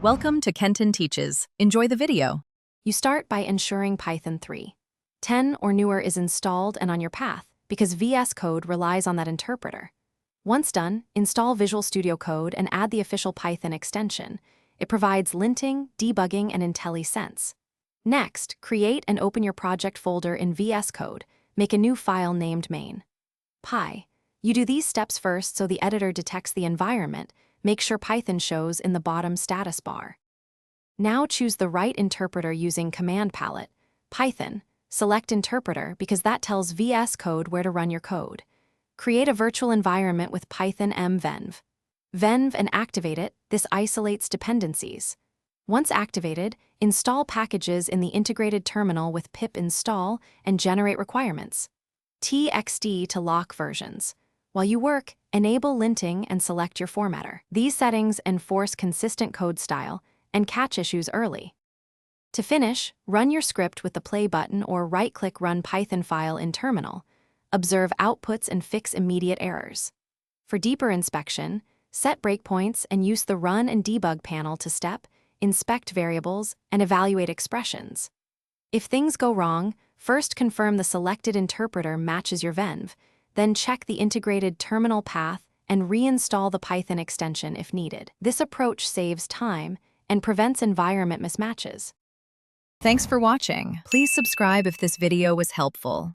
Welcome to Kenton Teaches. Enjoy the video. You start by ensuring Python 3. 10 or newer is installed and on your path because VS Code relies on that interpreter. Once done, install Visual Studio Code and add the official Python extension. It provides linting, debugging, and IntelliSense. Next, create and open your project folder in VS Code. Make a new file named main.py. You do these steps first so the editor detects the environment. Make sure Python shows in the bottom status bar. Now choose the right interpreter using Command Palette. Python, select Interpreter because that tells VS Code where to run your code. Create a virtual environment with Python mvenv. Venv and activate it. This isolates dependencies. Once activated, install packages in the integrated terminal with pip install and generate requirements. txd to lock versions. While you work, enable linting and select your formatter. These settings enforce consistent code style and catch issues early. To finish, run your script with the play button or right-click Run Python file in terminal. Observe outputs and fix immediate errors. For deeper inspection, set breakpoints and use the Run and Debug panel to step, inspect variables, and evaluate expressions. If things go wrong, first confirm the selected interpreter matches your venv, then check the integrated terminal path and reinstall the Python extension if needed. This approach saves time and prevents environment mismatches. Thanks for watching. Please subscribe if this video was helpful.